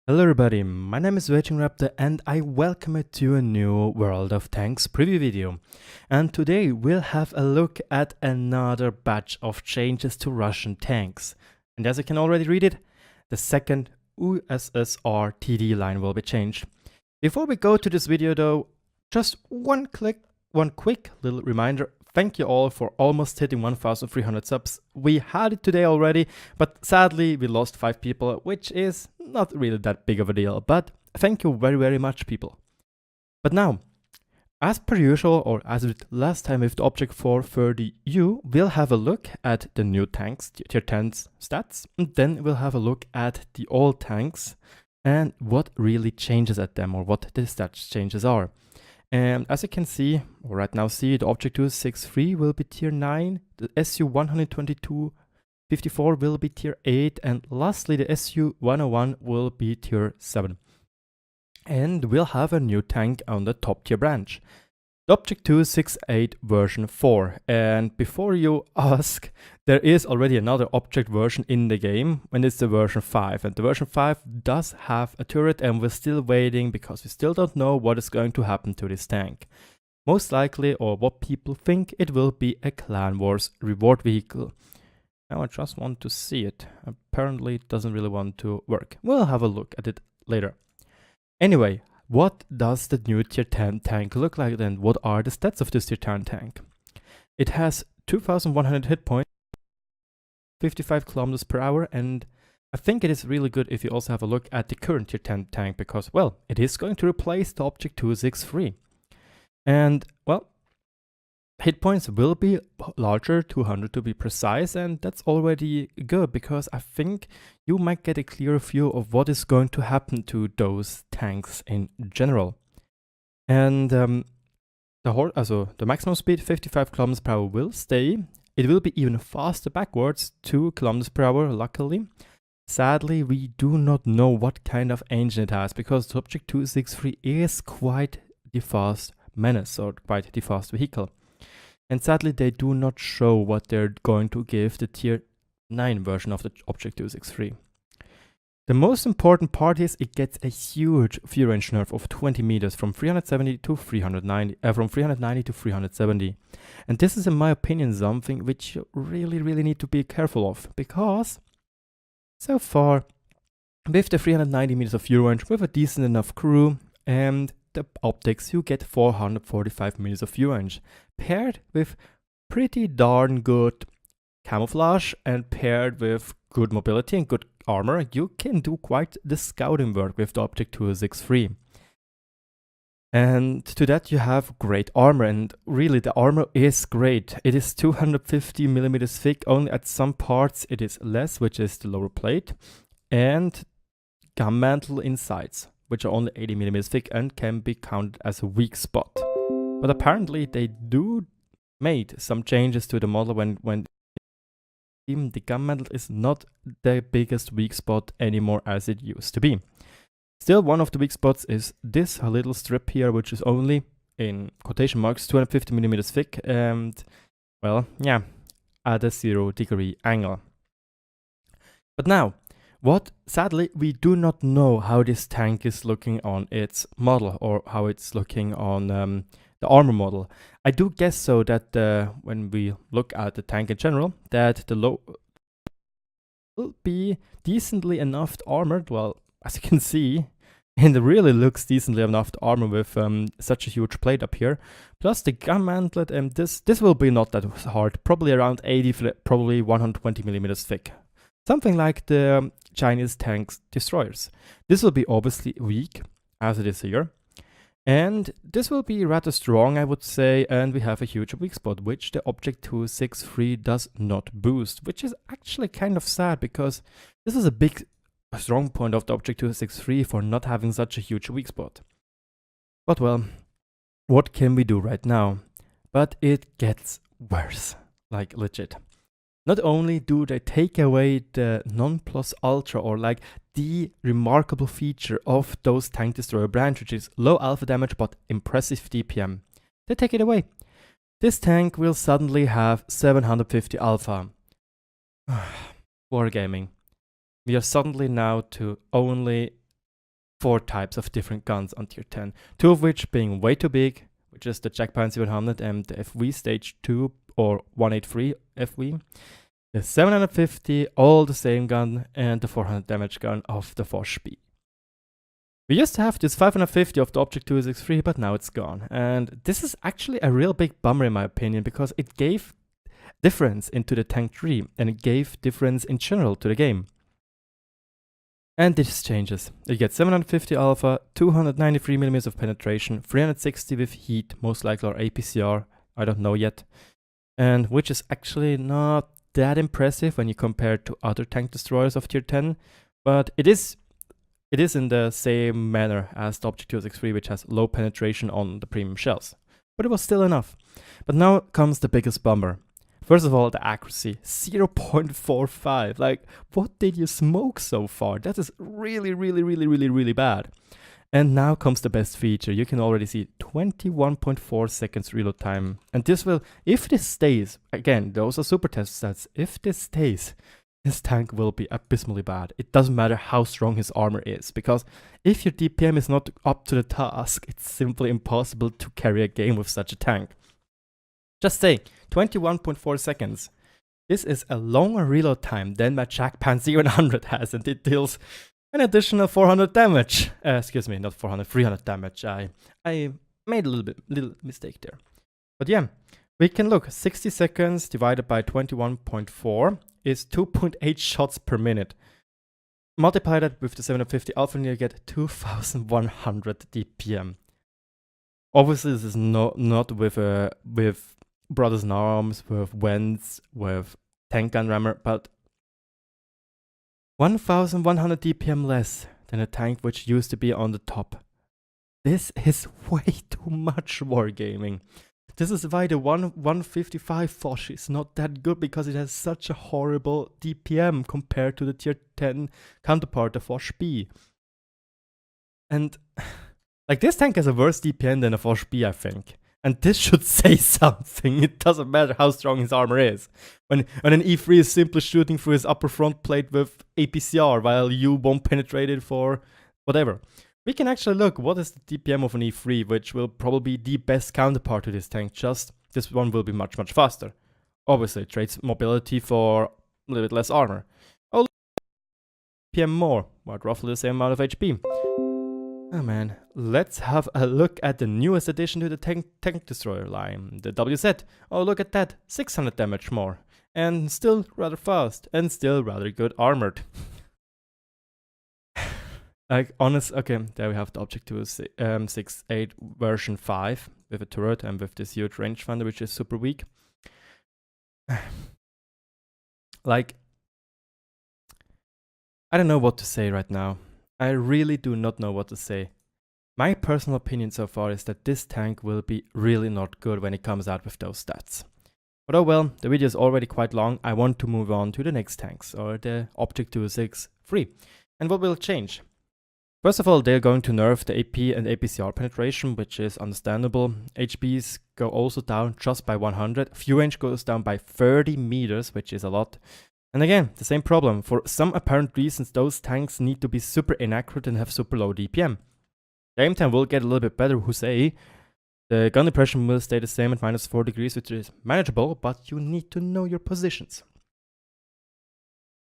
Hello everybody, my name is RagingRaptor and I welcome you to a new World of Tanks preview video. And today we'll have a look at another batch of changes to Russian tanks. And as you can already read it, the second USSR TD line will be changed. Before we go to this video though, just one quick little reminder. Thank you all for almost hitting 1,300 subs. We had it today already, but sadly we lost 5 people, which is not really that big of a deal, but thank you very much, people. But now, as per usual, or as with last time with the object 430U, we'll have a look at the new tanks, tier 10's stats, and then we'll have a look at the old tanks and what really changes at them, or what the stats changes are. And as you can see, or right now see, the object 263 will be tier 9, the SU-122-54 will be tier 8, and lastly the SU-101 will be tier 7. And we'll have a new tank on the top tier branch, the object 268 version 4. And before you ask, there is already another object version in the game, and it's the version 5. And the version 5 does have a turret, and we're still waiting because we still don't know what is going to happen to this tank. Most likely, or what people think, it will be a Clan Wars reward vehicle. Now I just want to see it. Apparently it doesn't really want to work. We'll have a look at it later. Anyway, what does the new tier 10 tank look like then? What are the stats of this tier 10 tank? It has 2,100 hit points, 55 kilometers per hour, and I think it is really good if you also have a look at the current tier 10 tank because, well, it is going to replace the object 263. And, well, hit points will be larger, 200 to be precise, and that's already good because I think you might get a clear view of what is going to happen to those tanks in general. And the maximum speed, 55 kilometers per hour, will stay. It will be even faster backwards, 2 kilometers per hour, luckily. Sadly, we do not know what kind of engine it has because the object 263 is quite the fast menace, or quite the fast vehicle. And sadly, they do not show what they're going to give the tier 9 version of the object 263. The most important part is it gets a huge view range nerf of 20 meters from 370 to 390, from 390 to 370. And this is, in my opinion, something which you really need to be careful of, because so far, with the 390 meters of view range, with a decent enough crew and the optics, you get 445 meters of view range, paired with pretty darn good camouflage and paired with good mobility and good armor. You can do quite the scouting work with the object 263. And to that you have great armor, and really the armor is great. It is 250 millimeters thick, only at some parts it is less, which is the lower plate, and gun mantle insides, which are only 80 millimeters thick and can be counted as a weak spot. But apparently they do made some changes to the model when even the gun mantle is not the biggest weak spot anymore as it used to be. Still, one of the weak spots is this little strip here, which is only, in quotation marks, 250 millimeters thick and, well, yeah, at a 0-degree angle. But now, sadly, we do not know how this tank is looking on its model, or how it's looking on the armor model. I do guess so that when we look at the tank in general, that the low will be decently enough armored. Well, as you can see, and it really looks decently enough armor with such a huge plate up here. Plus the gun mantlet, and this will be not that hard, probably around 80, probably 120 millimeters thick. Something like the Chinese tanks destroyers. This will be obviously weak, as it is here. And this will be rather strong, I would say, and we have a huge weak spot, which the object 263 does not boost, which is actually kind of sad, because this is a big strong point of the object 263 for not having such a huge weak spot. But well, what can we do right now? But it gets worse, like legit. Not only do they take away the non-plus ultra, or like the remarkable feature of those tank destroyer branch, which is low alpha damage but impressive DPM, they take it away. This tank will suddenly have 750 alpha. Wargaming. We are suddenly now to only 4 types of different guns on tier 10, 2 of which being way too big, which is the Checkpoint 700 and the FV stage 2 or 183 FV, the 750, all the same gun, and the 400 damage gun of the Foch B. We used to have this 550 of the Object 263, but now it's gone. And this is actually a real big bummer in my opinion, because it gave difference into the tank tree, and it gave difference in general to the game. And this changes. You get 750 alpha, 293mm of penetration, 360 with heat, most likely or APCR, I don't know yet. And which is actually not that impressive when you compare it to other tank destroyers of tier 10, but it is in the same manner as the Object 263, which has low penetration on the premium shells. But it was still enough. But now comes the biggest bummer. First of all, the accuracy, 0.45. Like, what did you smoke so far? That is really bad. And now comes the best feature. You can already see 21.4 seconds reload time. And this will, if this stays, again, those are super test stats. If this stays, his tank will be abysmally bad. It doesn't matter how strong his armor is, because if your DPM is not up to the task, it's simply impossible to carry a game with such a tank. Just say, 21.4 seconds. This is a longer reload time than my Checkpoint 700 has, and it deals an additional 400 damage. Excuse me, not 400, 300 damage. I made a little mistake there. But yeah, we can look, 60 seconds divided by 21.4 is 2.8 shots per minute. Multiply that with the 750 alpha and you get 2100 DPM. Obviously this is not with Brothers in Arms, with Wentz, with Tank Gun Rammer, but 1100 DPM less than a tank which used to be on the top. This is way too much wargaming. This is why the 155 Foch is not that good, because it has such a horrible DPM compared to the tier 10 counterpart, the Foch B. And like, this tank has a worse DPM than a Foch B, I think. And this should say something. It doesn't matter how strong his armor is. When an E3 is simply shooting through his upper front plate with APCR, while you won't penetrate it for whatever. We can actually look, what is the DPM of an E3, which will probably be the best counterpart to this tank, just this one will be much faster. Obviously, it trades mobility for a little bit less armor. Oh, DPM more, but roughly the same amount of HP. Oh man, let's have a look at the newest addition to the tank destroyer line, the WZ. Oh, look at that, 600 damage more, and still rather fast, and still rather good armored. Like, okay, there we have the Object 268 version 5 with a turret and with this huge rangefinder, which is super weak. Like, I don't know what to say right now. I really do not know what to say. My personal opinion so far is that this tank will be really not good when it comes out with those stats. But oh well, the video is already quite long. I want to move on to the next tanks, or the Object 263. And what will change? First of all, they're going to nerf the AP and APCR penetration, which is understandable. HPs go also down just by 100. View range goes down by 30 meters, which is a lot. And again, the same problem. For some apparent reasons, those tanks need to be super inaccurate and have super low DPM. The aim time will get a little bit better, Husei. The gun depression will stay the same at -4 degrees, which is manageable, but you need to know your positions.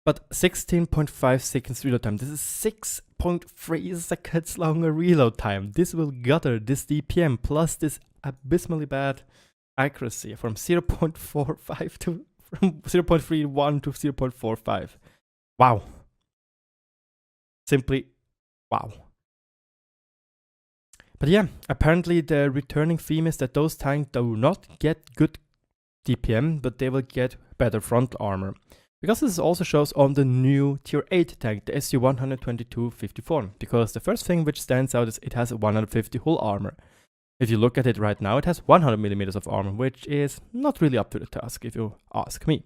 But 16.5 seconds reload time. This is 6.3 seconds longer reload time. This will gutter this DPM plus this abysmally bad accuracy from 0.45 to from 0.31 to 0.45. Wow. Simply wow. But yeah, apparently the returning theme is that those tanks do not get good DPM, but they will get better front armor. Because this also shows on the new tier 8 tank, the SU-122-54. Because the first thing which stands out is it has a 150 hull armor. If you look at it right now, it has 100mm of armor, which is not really up to the task, if you ask me.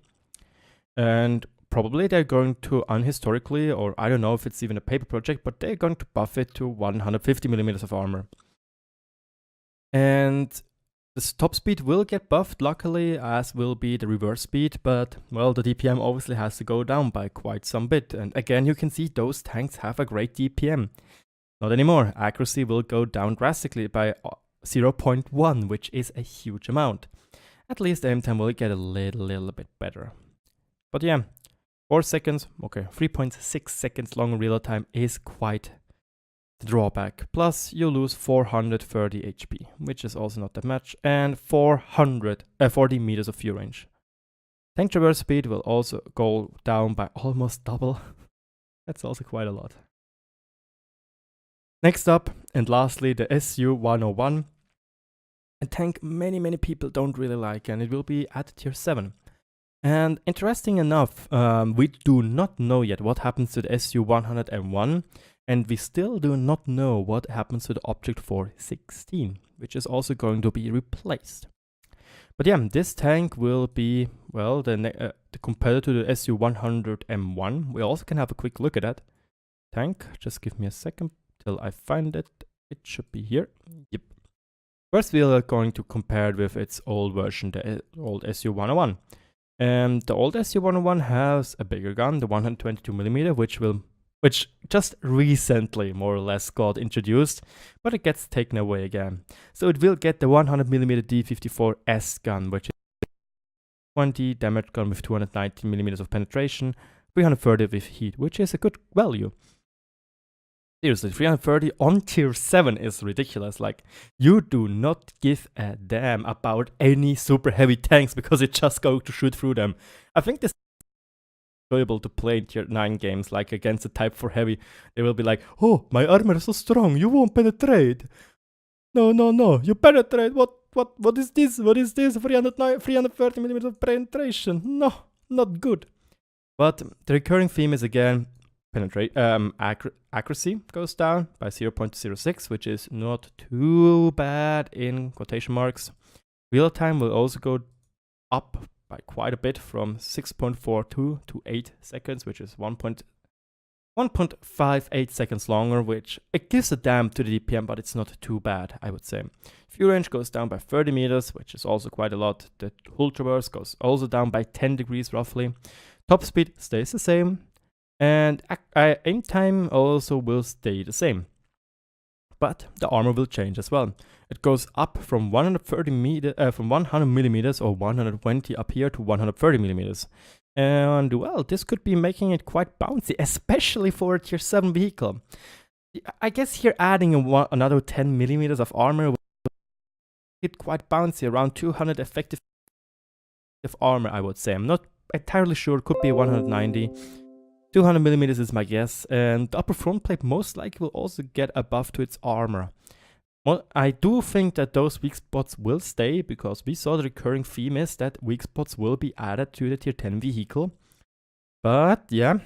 And probably they're going to unhistorically, or I don't know if it's even a paper project, but they're going to buff it to 150mm of armor. And the top speed will get buffed, luckily, as will be the reverse speed, but, well, the DPM obviously has to go down by quite some bit. And again, you can see those tanks have a great DPM. Not anymore. Accuracy will go down drastically by 0.1, which is a huge amount. At least aim time will get a little bit better. But yeah, 4 seconds, okay, 3.6 seconds long reload time is quite the drawback. Plus, you lose 430 HP, which is also not that much, and 40 meters of view range. Tank traverse speed will also go down by almost double. That's also quite a lot. Next up, and lastly, the SU-101. A tank many people don't really like, and it will be at tier 7. And interesting enough, we do not know yet what happens to the SU-101, and we still do not know what happens to the Object 416, which is also going to be replaced. But yeah, this tank will be, well, the competitor to the SU-100M1. We also can have a quick look at that tank. Just give me a second till I find it. It should be here. Yep. First, we are going to compare it with its old version, the old SU-101. And the old SU-101 has a bigger gun, the 122mm, which just recently, more or less, got introduced, but it gets taken away again. So it will get the 100mm D54S gun, which is 20 damage gun with 290mm of penetration, 330 with heat, which is a good value. Seriously, 330 on tier 7 is ridiculous. Like, you do not give a damn about any super heavy tanks because it just goes to shoot through them. I think this is enjoyable to play in tier 9 games, like against the type 4 heavy. They will be like, oh, my armor is so strong, you won't penetrate. No, you penetrate. What is this? What is this? 330mm of penetration. No, not good. But the recurring theme is again, accuracy goes down by 0.06, which is not too bad in quotation marks. Real time will also go up by quite a bit from 6.42 to 8 seconds, which is 1.58 seconds longer, which it gives a damn to the DPM, but it's not too bad, I would say. View range goes down by 30 meters, which is also quite a lot. The hull traverse goes also down by 10 degrees roughly. Top speed stays the same. And aim time also will stay the same. But the armor will change as well. It goes up from 100mm or 120 up here to 130mm. And well, this could be making it quite bouncy, especially for a tier 7 vehicle. I guess here adding another 10mm of armor will make it quite bouncy, around 200 effective armor, I would say. I'm not entirely sure, it could be 190. 200mm is my guess, and the upper front plate most likely will also get a buff to its armor. Well, I do think that those weak spots will stay, because we saw the recurring theme is that weak spots will be added to the tier 10 vehicle. But yeah,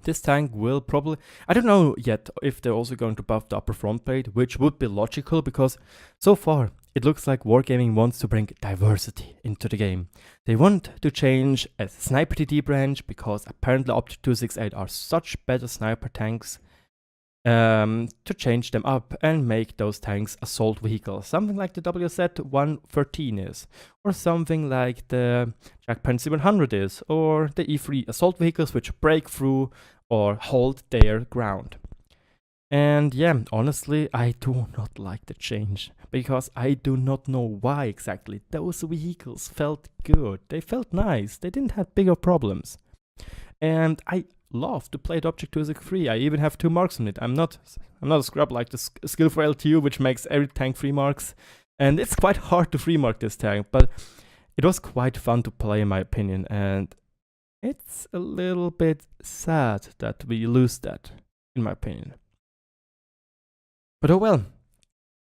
this tank will probably... I don't know yet if they're also going to buff the upper front plate, which would be logical, because so far it looks like Wargaming wants to bring diversity into the game. They want to change a sniper TD branch, because apparently Object 268 are such better sniper tanks, to change them up and make those tanks assault vehicles. Something like the WZ-113 is, or something like the Jack 100 is, or the E3 assault vehicles which break through or hold their ground. And yeah, honestly, I do not like the change, because I do not know why exactly. Those vehicles felt good, they felt nice, they didn't have bigger problems. And I love to play the Object 263. I even have 2 marks on it. I'm not a scrub like the skill for LTU, which makes every tank 3 marks. And it's quite hard to 3 mark this tank, but it was quite fun to play in my opinion. And it's a little bit sad that we lose that, in my opinion. But oh well,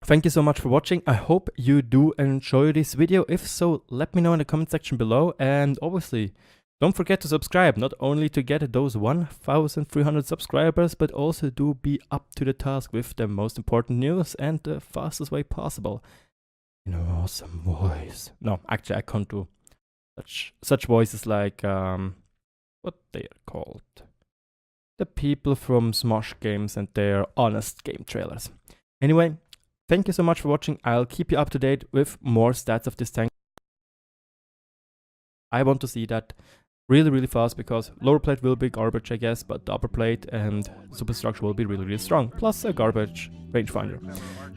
thank you so much for watching. I hope you do enjoy this video. If so, let me know in the comment section below. And obviously, don't forget to subscribe, not only to get those 1,300 subscribers, but also to be up to the task with the most important news and the fastest way possible. In an awesome voice. No, actually I can't do such voices like, what they are called. The people from Smosh Games and their honest game trailers. Anyway, thank you so much for watching. I'll keep you up to date with more stats of this tank. I want to see that. really fast, because lower plate will be garbage, I guess, but the upper plate and superstructure will be really strong, plus a garbage rangefinder.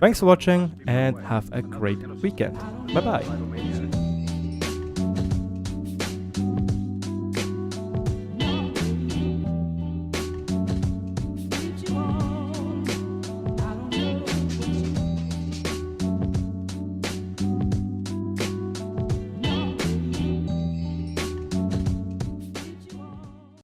Thanks for watching and have a great weekend. Bye bye.